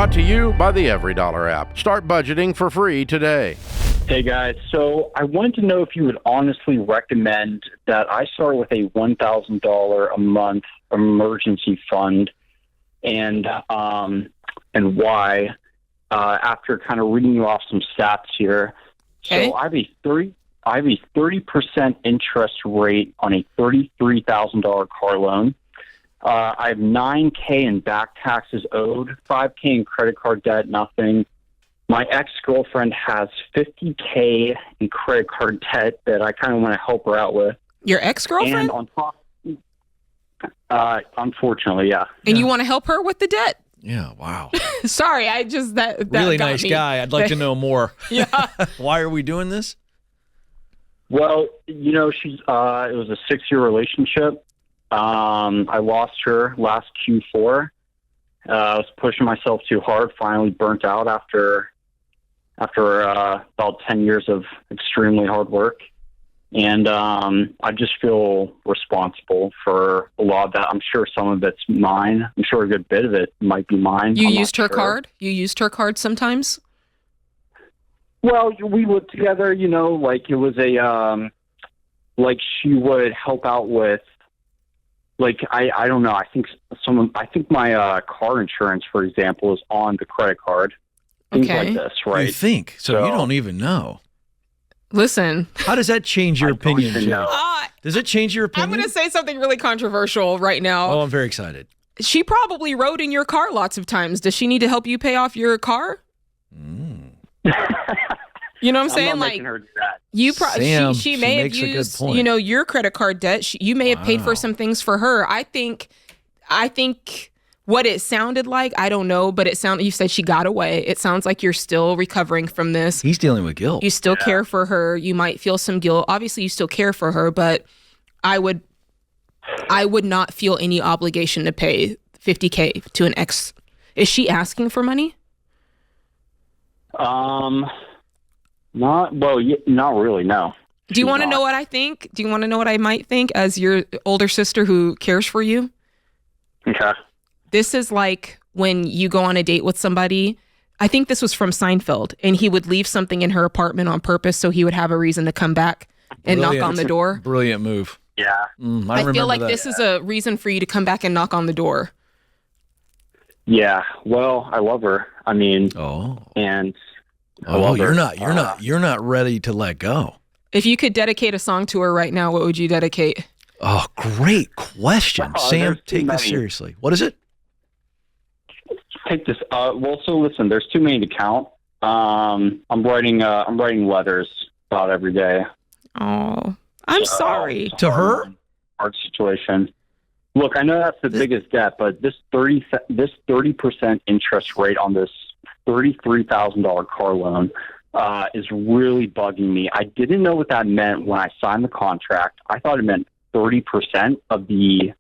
Brought to you by the Every Dollar app. Start budgeting for free today. Hey guys, so I wanted to know if you would honestly recommend that I start with a $1,000 a month emergency fund, and why. After kind of reading you off some stats here, Okay. so I have a 30% interest rate on a $33,000 car loan. I have $9K in back taxes owed, $5K in credit card debt, nothing. My ex-girlfriend has $50K in credit card debt that I kind of want to help her out with. Your ex-girlfriend? And on top, unfortunately, yeah. And you want to help her with the debt? Yeah, wow. Sorry, I just that Really got nice me. guy. I'd like to know more. Yeah. Why are we doing this? Well, you know, it was a 6-year relationship. I lost her last Q4. I was pushing myself too hard, finally burnt out after about 10 years of extremely hard work. And I just feel responsible for a lot of that. I'm sure some of it's mine. I'm sure a good bit of it might be mine. You I'm not used her sure. card? You used her card sometimes? Well, we lived together, you know, like it was like she would help out with, like, I don't know. I think my car insurance, for example, is on the credit card. Things Okay. like this, right? You think. So you don't even know. Listen. How does that change your I don't opinion, even Jay? know. Does it change your I'm opinion? going to say something really controversial right now. Oh, I'm very excited. She probably rode in your car lots of times. Does she need to help you pay off your car? You know what I'm saying? I'm not like making her do that. you, Sam, she she may have makes a good used, point. you know, your credit card debt. You may have paid Wow. for some things for her. I think what it sounded like, I don't know, but you said she got away. It sounds like you're still recovering from this. He's dealing with guilt. You still care for her. You might feel some guilt. Obviously, you still care for her, but I would not feel any obligation to pay $50K to an ex. Is she asking for money? Not really. No. Do you want to know what I think? Do you want to know what I might think as your older sister who cares for you? Okay. This is like when you go on a date with somebody. I think this was from Seinfeld, and he would leave something in her apartment on purpose so he would have a reason to come back and knock on the door. Brilliant move. Yeah. I feel like this is a reason for you to come back and knock on the door. Yeah. Well, I love her. I mean, and I love her. You're not ready to let go. If you could dedicate a song to her right now, what would you dedicate? Oh, great question. Sam, there's too take this many. seriously. What is it? Take this. Well, so listen. There's too many to count. I'm writing letters about every day. Oh, I'm sorry. To her? Hard situation. Look, I know that's the biggest debt, but this 30% interest rate on this $33,000 car loan is really bugging me. I didn't know what that meant when I signed the contract. I thought it meant 30% of the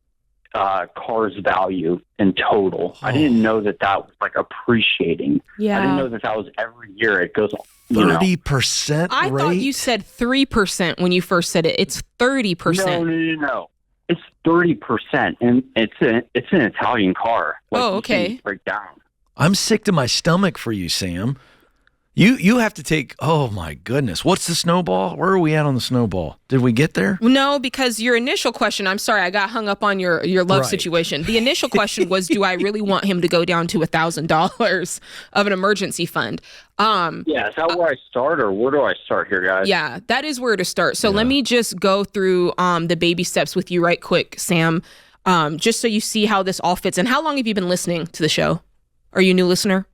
car's value in total. I didn't know that was like appreciating. Yeah. I didn't know that was every year. It goes, you know. 30% I rate? thought you said 3% when you first said it. It's 30%. No. It's 30%, and it's an Italian car. Like, Oh, you okay. can't break down. I'm sick to my stomach for you, Sam. You have to take, oh my goodness. What's the snowball? Where are we at on the snowball? Did we get there? No, because your initial question, I'm sorry, I got hung up on your love Right. situation. The initial question was, do I really want him to go down to $1,000 of an emergency fund? Yeah, is that where I start, or where do I start here, guys? Yeah, that is where to start. So let me just go through the baby steps with you right quick, Sam, just so you see how this all fits. And how long have you been listening to the show? Are you a new listener?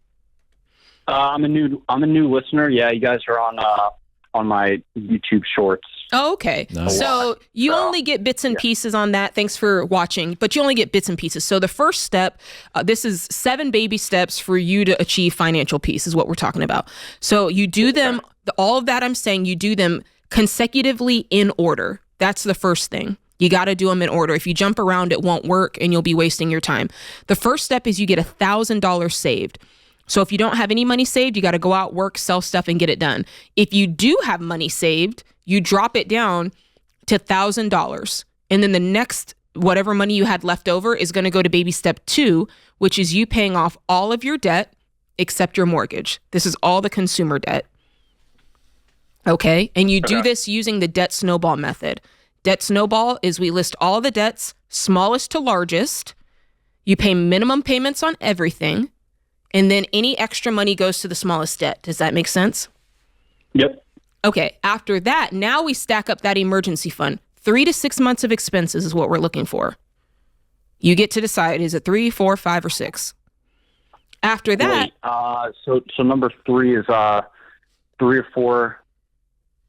I'm a new listener. Yeah, you guys are on my YouTube shorts. Oh, okay. Nice. So you only get bits and pieces on that. Thanks for watching, but you only get bits and pieces. So the first step, this is 7 baby steps for you to achieve financial peace is what we're talking about. So you do them, all of that I'm saying, you do them consecutively in order. That's the first thing. You got to do them in order. If you jump around, it won't work and you'll be wasting your time. The first step is you get $1,000 saved. So if you don't have any money saved, you got to go out, work, sell stuff, and get it done. If you do have money saved, you drop it down to $1,000. And then the next, whatever money you had left over is going to go to baby step 2, which is you paying off all of your debt except your mortgage. This is all the consumer debt. Okay. And you do this using the debt snowball method. Debt snowball is we list all the debts, smallest to largest. You pay minimum payments on everything. And then any extra money goes to the smallest debt. Does that make sense? Yep. Okay. After that, now we stack up that emergency fund. 3 to 6 months of expenses is what we're looking for. You get to decide, is it 3, 4, 5, or 6? After that, so number 3 is $3,000 or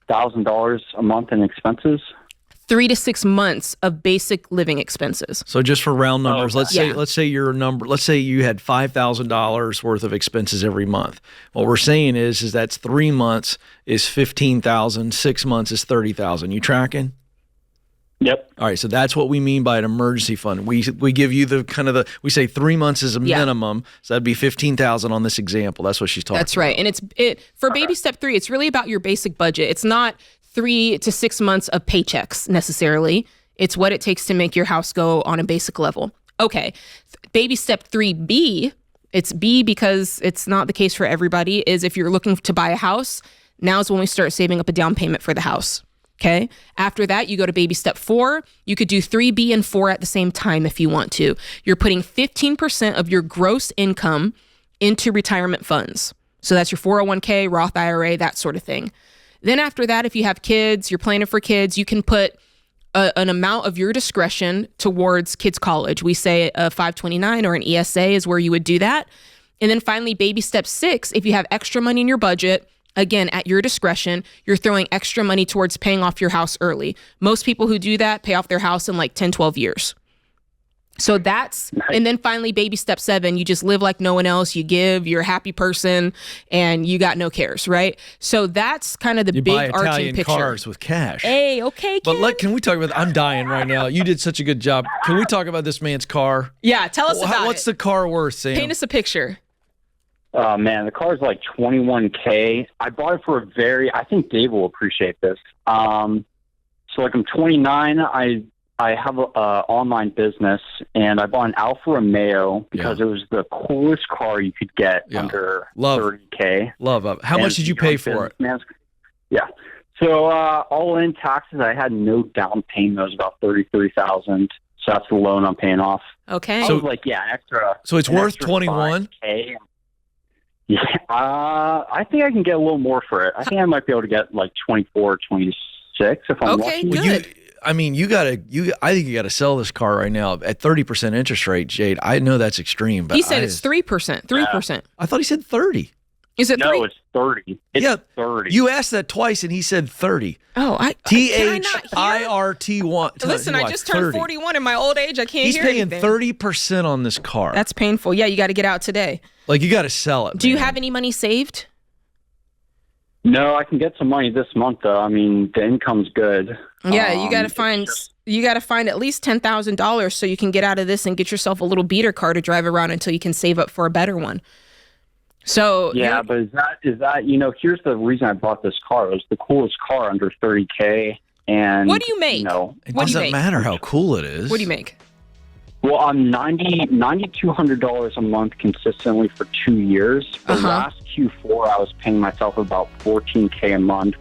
$4,000 a month in expenses. 3 to 6 months of basic living expenses. So just for round numbers, let's say let's say you had $5,000 worth of expenses every month. What we're saying is that's 3 months is $15,000, 6 months is $30,000. You tracking? Yep. All right, so that's what we mean by an emergency fund. We give you we say 3 months is a minimum, so that'd be $15,000 on this example. That's what she's talking about. That's right. And for baby step 3, it's really about your basic budget. It's not 3 to 6 months of paychecks necessarily. It's what it takes to make your house go on a basic level. Okay. Baby step 3B, it's B because it's not the case for everybody, is if you're looking to buy a house, now's when we start saving up a down payment for the house. Okay. After that, you go to baby step 4. You could do 3B and 4 at the same time if you want to. You're putting 15% of your gross income into retirement funds. So that's your 401k, Roth IRA, that sort of thing. Then after that, if you have kids, you're planning for kids, you can put an amount of your discretion towards kids' college. We say a 529 or an ESA is where you would do that. And then finally, baby step 6, if you have extra money in your budget, again, at your discretion, you're throwing extra money towards paying off your house early. Most people who do that pay off their house in like 10, 12 years. So that's, nice. And then finally, baby step 7, you just live like no one else. You give, you're a happy person, and you got no cares, right? So that's kind of the big arching Italian picture. Cars with cash. Hey, okay, Ken. But can we talk about, I'm dying right now. You did such a good job. Can we talk about this man's car? Yeah, tell us about What's the car worth, Sam? Paint us a picture. Oh, man, the car's like $21K. I bought it for I think Dave will appreciate this. So like I'm 29, I have an online business, and I bought an Alfa Romeo because it was the coolest car you could get under $30K. Love. How much did you pay for it? Yeah. So all in taxes, I had no down payment. It was about $33,000. So that's the loan I'm paying off. Okay. So like, extra. So it's worth 21. Yeah, I think I can get a little more for it. I think I might be able to get like 24, 26 if I'm lucky. Good. I think you gotta sell this car right now at 30% interest rate, Jade. I know that's extreme, but he said it's 3%. 3%. Yeah. I thought he said 30. Is it 3? No, it's 30. It's 30. You asked that twice, and he said 30. Oh, THIRT1. Listen, I just turned 41 in my old age. I can't He's hear paying anything. 30% on this car. That's painful. Yeah, you got to get out today. Like, you got to sell it. Do you have any money saved? No, I can get some money this month though. I mean, the income's good. Yeah, you got to find at least $10,000 so you can get out of this and get yourself a little beater car to drive around until you can save up for a better one. So yeah, but is that here's the reason I bought this car. It was the coolest car under $30K. And what do you make? It doesn't matter how cool it is. What do you make? Well, I'm $9,200 a month consistently for 2 years. The last Q4, I was paying myself about $14K a month.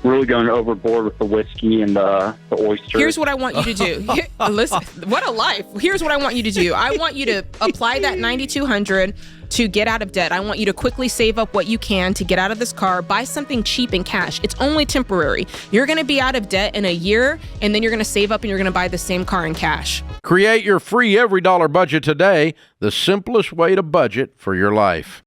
Really going overboard with the whiskey and the oysters. Here's what I want you to do. Listen, what a life. Here's what I want you to do. I want you to apply that $9,200 to get out of debt. I want you to quickly save up what you can to get out of this car. Buy something cheap in cash. It's only temporary. You're going to be out of debt in a year, and then you're going to save up and you're going to buy the same car in cash. Create your free every dollar budget today, the simplest way to budget for your life.